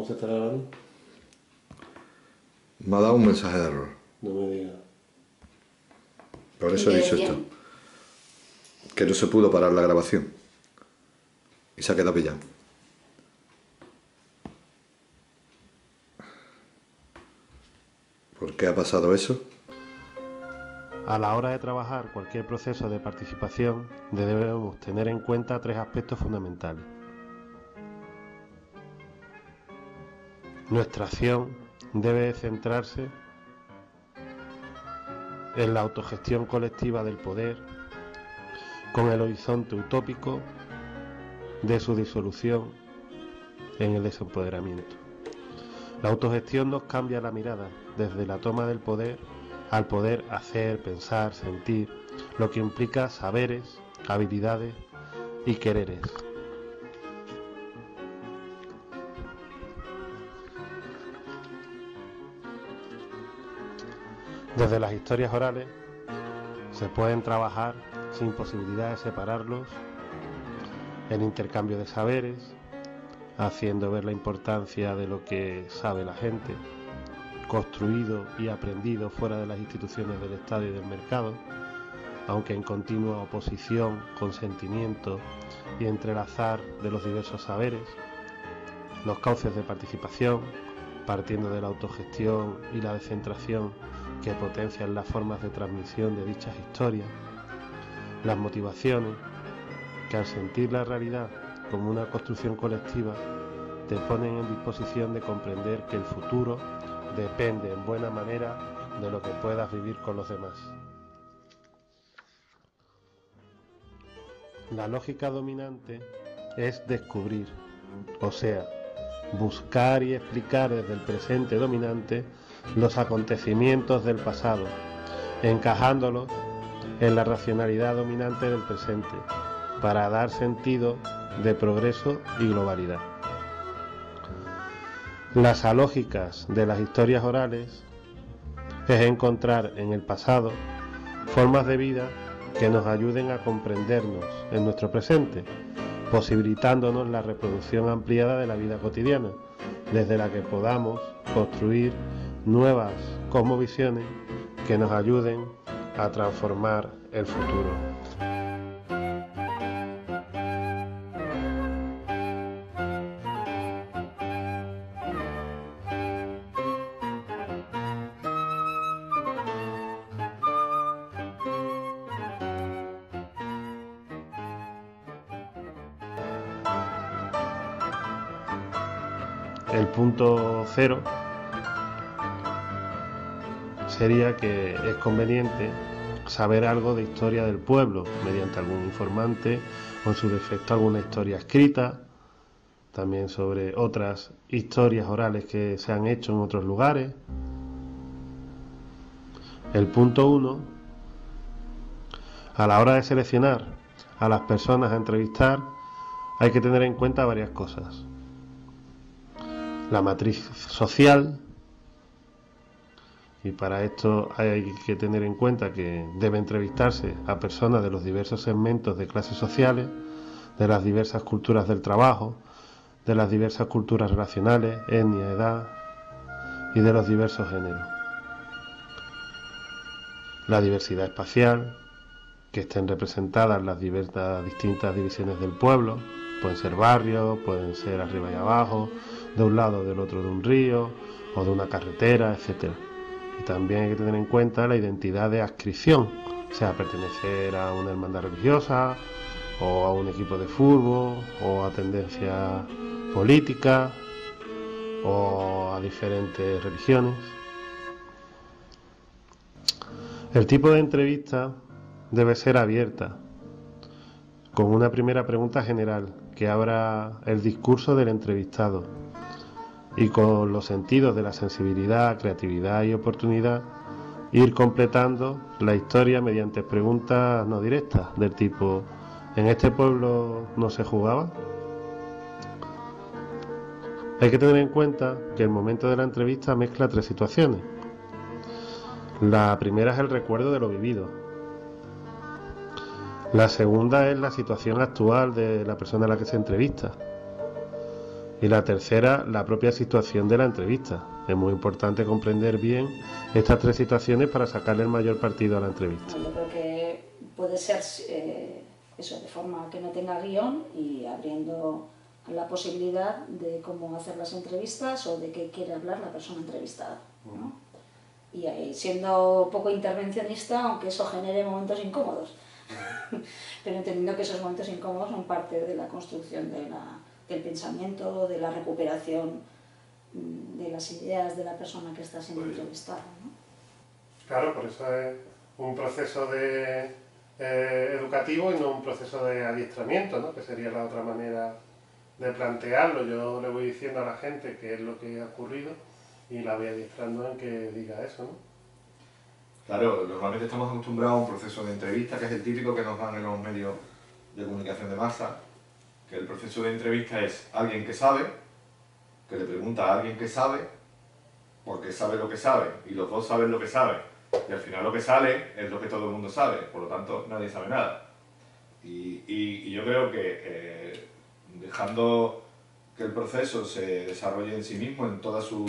¿Cómo se estará grabando? Me ha dado un mensaje de error. No me digas. Por eso he dicho esto. Que no se pudo parar la grabación. Y se ha quedado pillado. ¿Por qué ha pasado eso? A la hora de trabajar cualquier proceso de participación, debemos tener en cuenta tres aspectos fundamentales. Nuestra acción debe centrarse en la autogestión colectiva del poder, con el horizonte utópico de su disolución en el desempoderamiento. La autogestión nos cambia la mirada desde la toma del poder al poder hacer, pensar, sentir, lo que implica saberes, habilidades y quereres. Desde las historias orales se pueden trabajar sin posibilidad de separarlos en intercambio de saberes, haciendo ver la importancia de lo que sabe la gente, construido y aprendido fuera de las instituciones del Estado y del mercado, aunque en continua oposición, consentimiento y entrelazar de los diversos saberes, los cauces de participación, partiendo de la autogestión y la descentración que potencian las formas de transmisión de dichas historias, las motivaciones que al sentir la realidad como una construcción colectiva te ponen en disposición de comprender que el futuro depende en buena manera de lo que puedas vivir con los demás. La lógica dominante es descubrir, o sea, buscar y explicar desde el presente dominante los acontecimientos del pasado, encajándolos en la racionalidad dominante del presente, para dar sentido de progreso y globalidad. Las alógicas de las historias orales es encontrar en el pasado formas de vida que nos ayuden a comprendernos en nuestro presente, posibilitándonos la reproducción ampliada de la vida cotidiana, desde la que podamos construir nuevas cosmovisiones que nos ayuden a transformar el futuro. El punto cero sería que es conveniente saber algo de historia del pueblo mediante algún informante o en su defecto alguna historia escrita, también sobre otras historias orales que se han hecho en otros lugares. El punto 1, a la hora de seleccionar a las personas a entrevistar hay que tener en cuenta varias cosas. La matriz social, y para esto hay que tener en cuenta que debe entrevistarse a personas de los diversos segmentos de clases sociales, de las diversas culturas del trabajo, de las diversas culturas relacionales, etnia, edad y de los diversos géneros. La diversidad espacial, que estén representadas las distintas divisiones del pueblo, pueden ser barrios, pueden ser arriba y abajo, de un lado o del otro de un río o de una carretera, etc. Y también hay que tener en cuenta la identidad de adscripción, sea pertenecer a una hermandad religiosa o a un equipo de fútbol o a tendencia política o a diferentes religiones. El tipo de entrevista debe ser abierta, con una primera pregunta general que abra el discurso del entrevistado y con los sentidos de la sensibilidad, creatividad y oportunidad ir completando la historia mediante preguntas no directas del tipo: ¿en este pueblo no se jugaba? Hay que tener en cuenta que el momento de la entrevista mezcla tres situaciones. La primera es el recuerdo de lo vivido. La segunda es la situación actual de la persona a la que se entrevista. Y la tercera, la propia situación de la entrevista. Es muy importante comprender bien estas tres situaciones para sacarle el mayor partido a la entrevista. Yo creo que puede ser eso, de forma que no tenga guión y abriendo la posibilidad de cómo hacer las entrevistas o de qué quiere hablar la persona entrevistada, ¿no? Y ahí, siendo poco intervencionista, aunque eso genere momentos incómodos, pero entendiendo que esos momentos incómodos son parte de la construcción del pensamiento, de la recuperación de las ideas de la persona que está siendo entrevistada, ¿no? Claro, por eso es un proceso educativo y no un proceso de adiestramiento, ¿no? Que sería la otra manera de plantearlo. Yo le voy diciendo a la gente qué es lo que ha ocurrido y la voy adiestrando en que diga eso, ¿no? Claro, normalmente estamos acostumbrados a un proceso de entrevista, que es el típico que nos dan en los medios de comunicación de masa, que el proceso de entrevista es alguien que sabe, que le pregunta a alguien que sabe, porque sabe lo que sabe, y los dos saben lo que saben, y al final lo que sale es lo que todo el mundo sabe, por lo tanto nadie sabe nada. Y yo creo que dejando que el proceso se desarrolle en sí mismo, incluso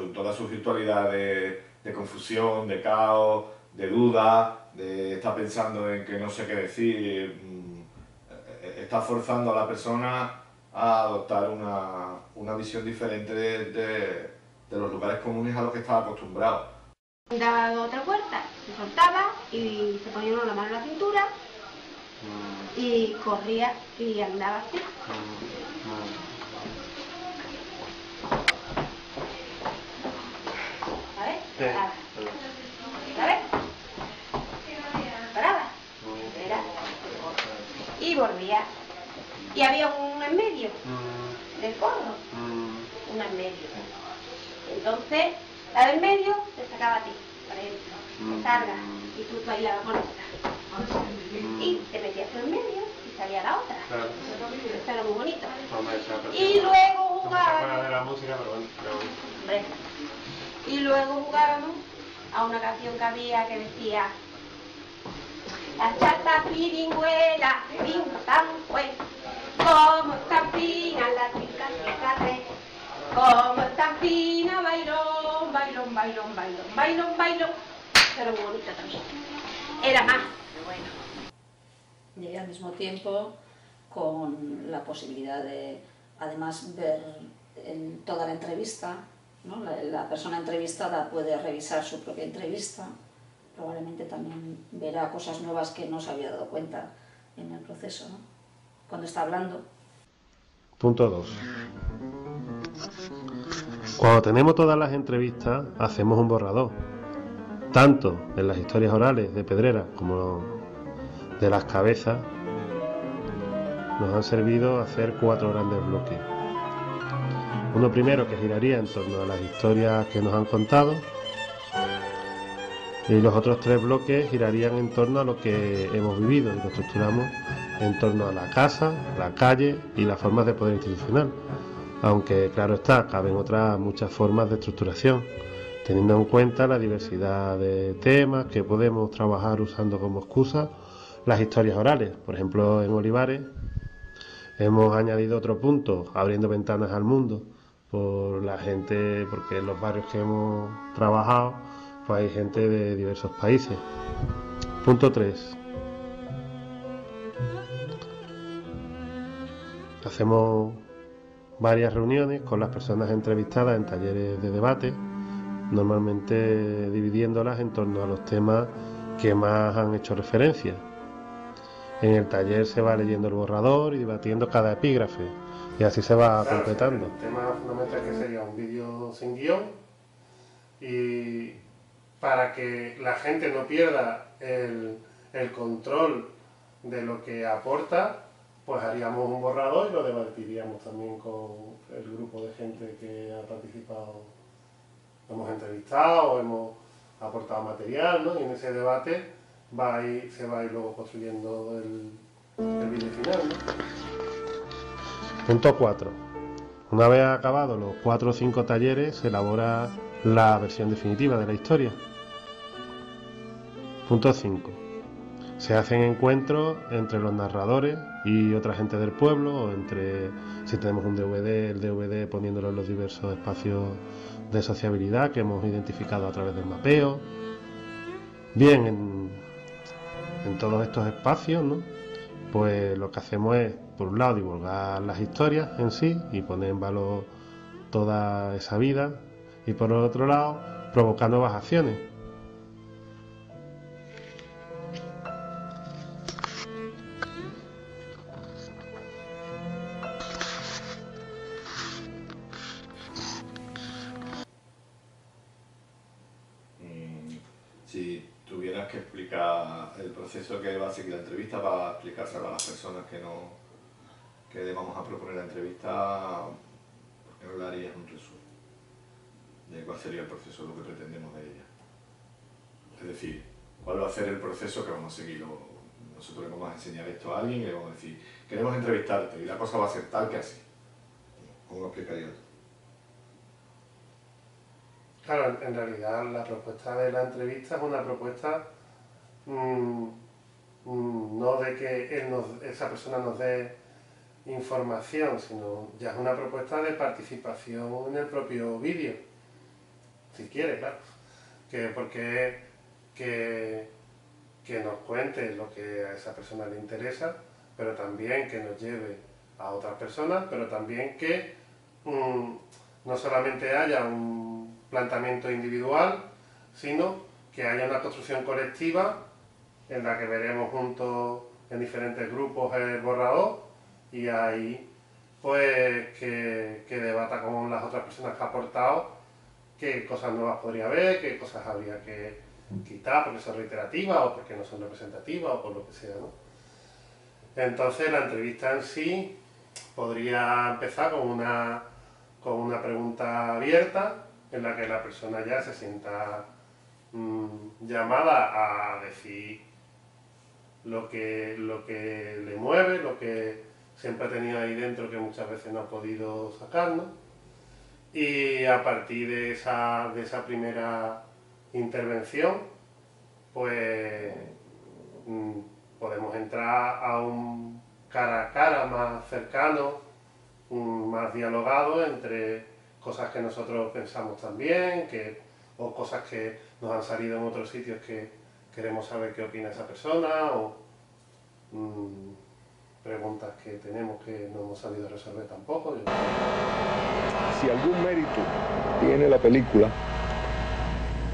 en toda su virtualidad de confusión, de caos, de duda, de estar pensando en que no sé qué decir, está forzando a la persona a adoptar una visión diferente de los lugares comunes a los que estaba acostumbrado. Daba otra puerta, se soltaba y se ponía uno la mano en la cintura y corría y andaba así. A ver, paraba. A ver, paraba. Era. Y volvía. Y había una en medio del corro, una en medio. Entonces, la del medio te sacaba a ti, para adentro, te salga, y tú bailabas con otra. Y te metías tú en medio y salía la otra. Claro. Eso era muy bonito. Hombre, Y luego jugábamos. fuera de la música, pero bueno. Hombre. Y luego jugábamos a una canción que había que decía: la chata piringüela, ping tan pues, como están finas las chicas de carre, como están finas, bailón, bailón, bailón, bailón, bailón, bailón. Pero muy bonito también. Era más, pero bueno. Y al mismo tiempo con la posibilidad de, además, ver toda la entrevista, ¿no? La persona entrevistada puede revisar su propia entrevista, probablemente también verá cosas nuevas que no se había dado cuenta en el proceso, ¿no? Cuando está hablando. Punto 2. Cuando tenemos todas las entrevistas, hacemos un borrador, tanto en las historias orales de Pedrera como de las cabezas. Nos han servido hacer 4 grandes bloques. Uno primero que giraría en torno a las historias que nos han contado, y los otros 3 bloques girarían en torno a lo que hemos vivido, y lo estructuramos en torno a la casa, la calle y las formas de poder institucional. Aunque, claro está, caben otras muchas formas de estructuración, teniendo en cuenta la diversidad de temas que podemos trabajar usando como excusa las historias orales. Por ejemplo, en Olivares hemos añadido otro punto, abriendo ventanas al mundo, por la gente, porque en los barrios que hemos trabajado pues hay gente de diversos países. Punto 3. Hacemos varias reuniones con las personas entrevistadas en talleres de debate, normalmente dividiéndolas en torno a los temas que más han hecho referencia. En el taller se va leyendo el borrador y debatiendo cada epígrafe, y así se va completando. El tema fundamental que sería un vídeo sin guión, y para que la gente no pierda el control de lo que aporta, pues haríamos un borrador y lo debatiríamos también con el grupo de gente que ha participado, hemos entrevistado o hemos aportado material, ¿no? Y en ese debate se va a ir luego construyendo el vídeo final, ¿no? Punto 4. Una vez acabados los 4 o 5 talleres, se elabora la versión definitiva de la historia. Punto 5. Se hacen encuentros entre los narradores y otra gente del pueblo, o entre Si tenemos un DVD, el DVD poniéndolo en los diversos espacios de sociabilidad que hemos identificado a través del mapeo. Bien, en todos estos espacios, ¿no? Pues lo que hacemos es, por un lado, divulgar las historias en sí y poner en valor toda esa vida, y por otro lado, provocar nuevas acciones. Si tuvieras que explicar el proceso que va a seguir la entrevista para explicárselo a las personas que le vamos a proponer la entrevista, ¿por qué no le harías un resumen de cuál sería el proceso, lo que pretendemos de ella? Es decir, cuál va a ser el proceso que vamos a seguir. Nosotros le vamos a enseñar esto a alguien y le vamos a decir, queremos entrevistarte y la cosa va a ser tal que así. ¿Cómo lo explicarías tú? Claro, en realidad la propuesta de la entrevista es una propuesta no de que esa persona nos dé información, sino ya es una propuesta de participación en el propio vídeo, si quiere, claro. Porque nos cuente lo que a esa persona le interesa, pero también que nos lleve a otras personas, pero también que no solamente haya un planteamiento individual, sino que haya una construcción colectiva en la que veremos juntos en diferentes grupos el borrador y ahí pues que debata con las otras personas que ha aportado qué cosas nuevas podría haber, qué cosas habría que quitar porque son reiterativas o porque no son representativas o por lo que sea, ¿no? Entonces la entrevista en sí podría empezar con una pregunta abierta en la que la persona ya se sienta llamada a decir lo que le mueve, lo que siempre ha tenido ahí dentro que muchas veces no ha podido sacar, ¿no? Y a partir de esa primera intervención, pues podemos entrar a un cara a cara más cercano, más dialogado entre cosas que nosotros pensamos también, o cosas que nos han salido en otros sitios que queremos saber qué opina esa persona, o preguntas que tenemos que no hemos sabido resolver tampoco. Si algún mérito tiene la película,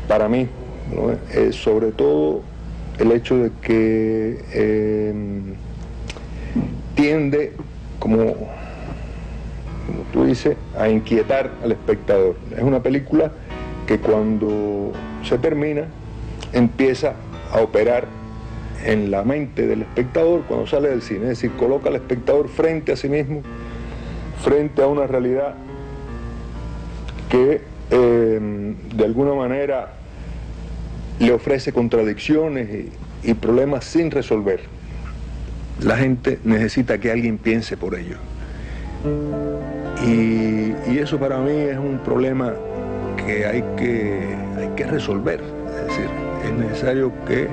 para mí, ¿no? Sobre todo el hecho de que tiende, como tú dices, a inquietar al espectador. Es una película que cuando se termina empieza a operar en la mente del espectador cuando sale del cine, es decir, coloca al espectador frente a sí mismo, frente a una realidad que de alguna manera le ofrece contradicciones y problemas sin resolver. La gente necesita que alguien piense por ello. Y eso para mí es un problema que hay que resolver. Es decir, es necesario que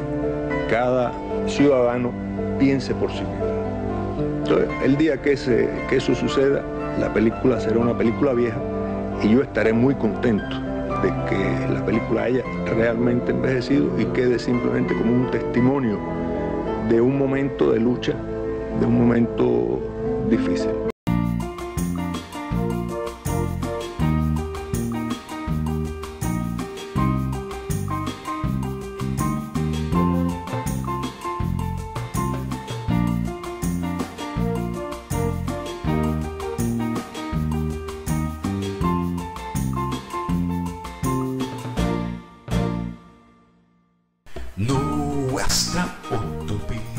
cada ciudadano piense por sí mismo. Entonces, el día que eso suceda, la película será una película vieja y yo estaré muy contento de que la película haya realmente envejecido y quede simplemente como un testimonio de un momento de lucha, de un momento difícil. Nuestra utopía.